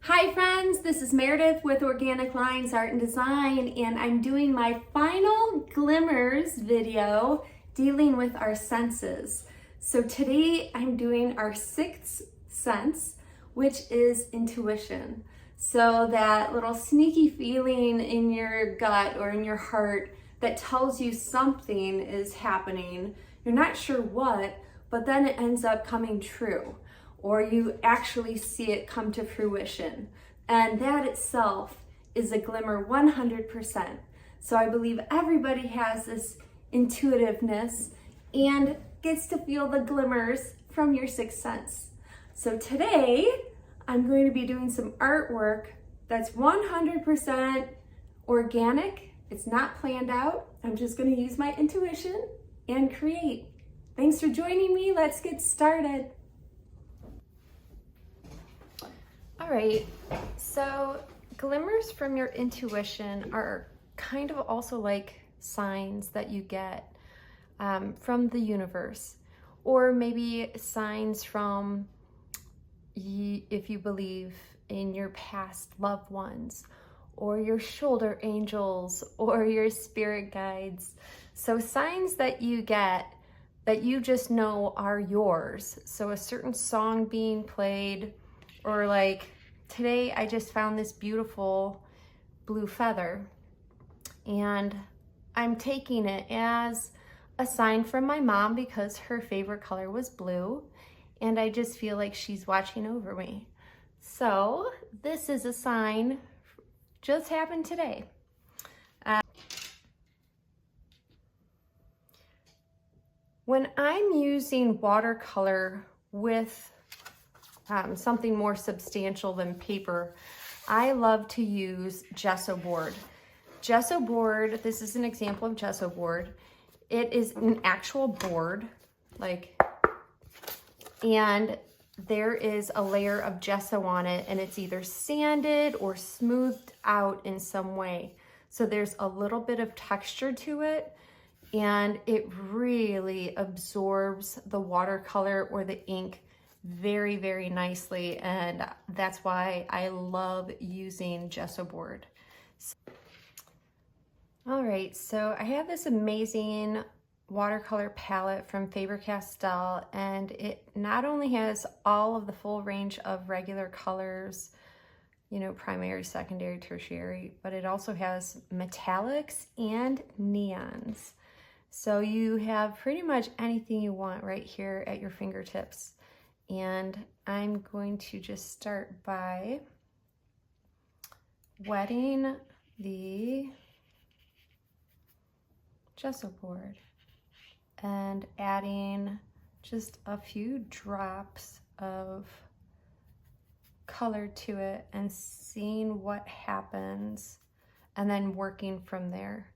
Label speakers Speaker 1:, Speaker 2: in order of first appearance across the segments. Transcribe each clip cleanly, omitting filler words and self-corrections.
Speaker 1: Hi friends, this is Meredith with Organic Lines Art and Design, and I'm doing my final glimmers video dealing with our senses. So today I'm doing our sixth sense, which is intuition. So that little sneaky feeling in your gut or in your heart that tells you something is happening. You're not sure what, but then it ends up coming true, or you actually see it come to fruition. And that itself is a glimmer 100%. So I believe everybody has this intuitiveness and gets to feel the glimmers from your sixth sense. So today, I'm going to be doing some artwork that's 100% organic. It's not planned out. I'm just going to use my intuition and create. Thanks for joining me. Let's get started. All right, so glimmers from your intuition are kind of also like signs that you get from the universe, or maybe signs from, if you believe in your past loved ones, or your shoulder angels, or your spirit guides. So signs that you get that you just know are yours. So a certain song being played, or like today I just found this beautiful blue feather, and I'm taking it as a sign from my mom because her favorite color was blue, and I just feel like she's watching over me. So this is a sign, just happened today. When I'm using watercolor with something more substantial than paper, I love to use gesso board. Gesso board, this is an example of gesso board. It is an actual board, and there is a layer of gesso on it, and it's either sanded or smoothed out in some way. So there's a little bit of texture to it, and it really absorbs the watercolor or the ink very, very nicely, and that's why I love using gesso board. All right, so I have this amazing watercolor palette from Faber-Castell, and it not only has all of the full range of regular colors, you know, primary, secondary, tertiary, but it also has metallics and neons. So you have pretty much anything you want right here at your fingertips. And I'm going to just start by wetting the gesso board and adding just a few drops of color to it and seeing what happens, and then working from there.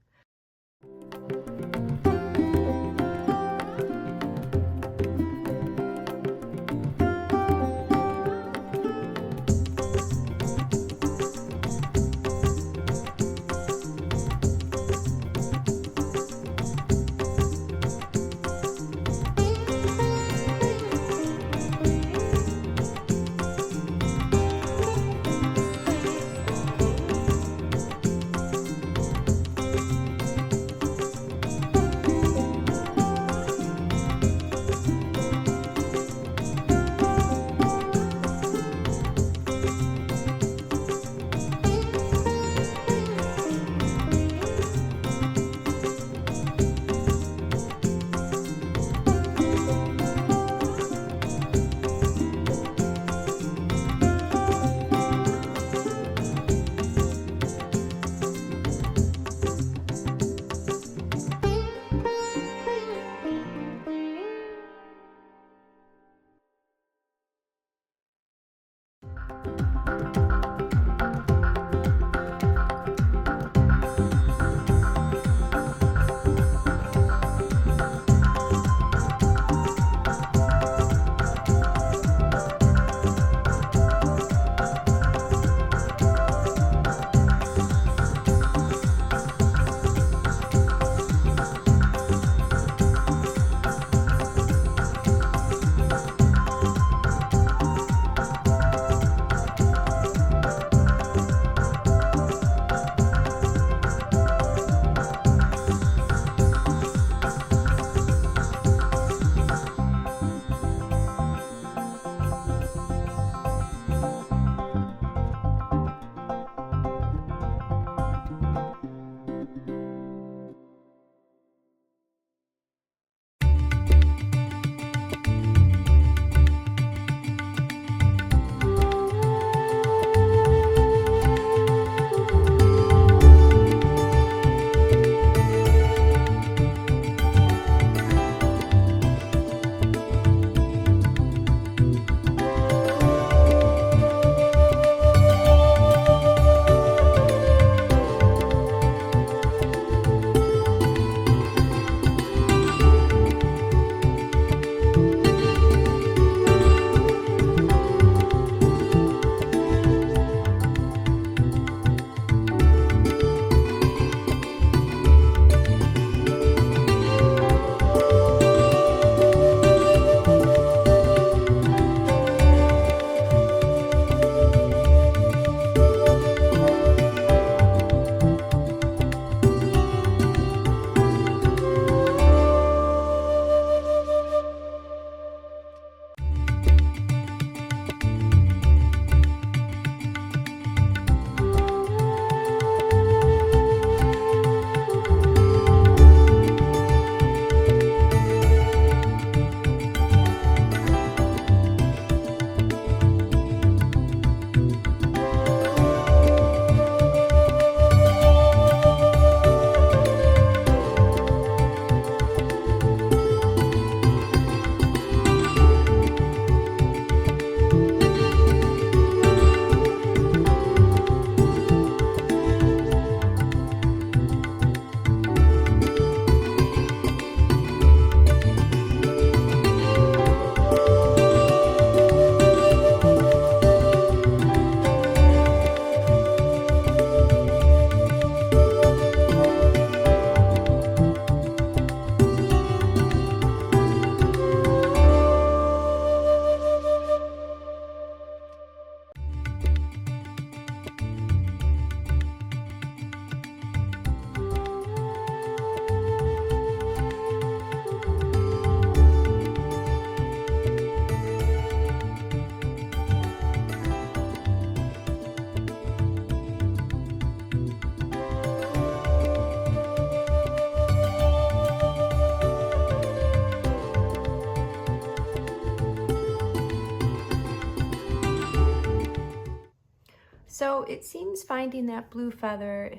Speaker 1: So it seems finding that blue feather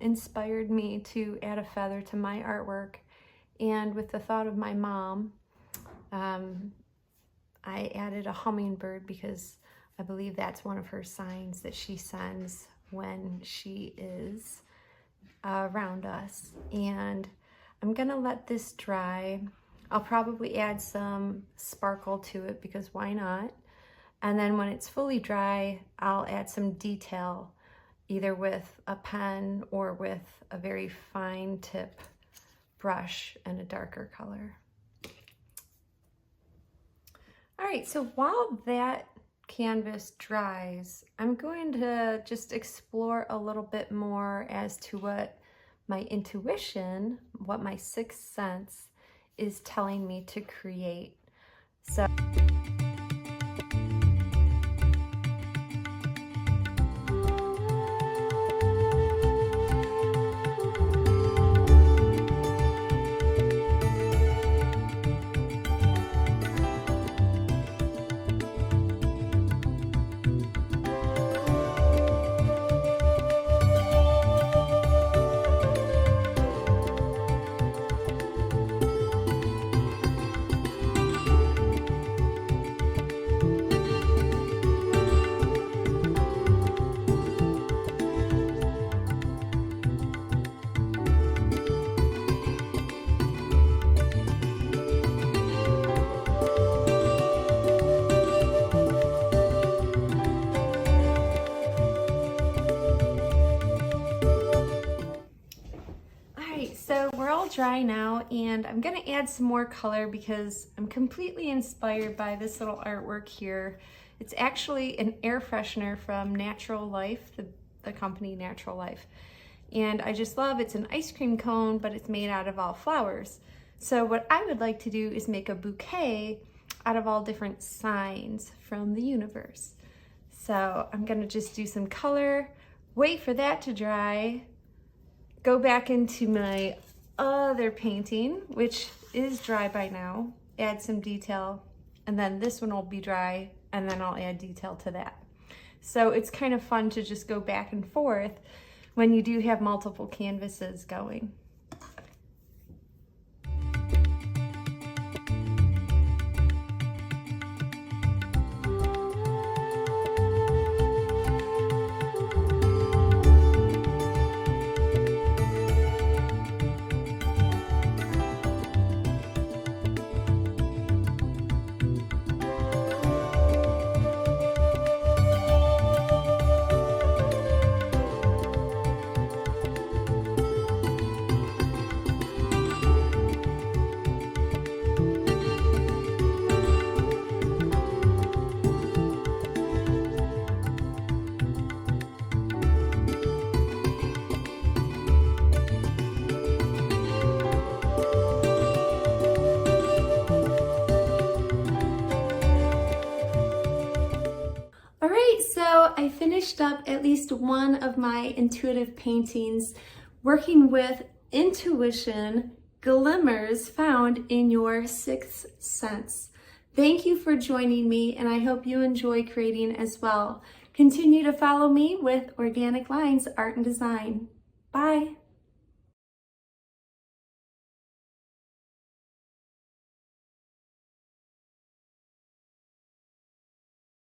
Speaker 1: inspired me to add a feather to my artwork. And with the thought of my mom, I added a hummingbird because I believe that's one of her signs that she sends when she is around us. And I'm gonna let this dry. I'll probably add some sparkle to it because why not? And then when it's fully dry, I'll add some detail, either with a pen or with a very fine tip brush and a darker color. All right, so while that canvas dries, I'm going to just explore a little bit more as to what my intuition, what my sixth sense is telling me to create. So so we're all dry now, and I'm gonna add some more color because I'm completely inspired by this little artwork here. It's actually an air freshener from Natural Life, the company Natural Life. And I just love, it's an ice cream cone, but it's made out of all flowers. So what I would like to do is make a bouquet out of all different signs from the universe. So I'm gonna just do some color, wait for that to dry, go back into my other painting, which is dry by now, add some detail, and then this one will be dry, and then I'll add detail to that. So it's kind of fun to just go back and forth when you do have multiple canvases going. All right, so I finished up at least one of my intuitive paintings working with intuition glimmers found in your sixth sense. Thank you for joining me, and I hope you enjoy creating as well. Continue to follow me with Organic Lines Art and Design. Bye.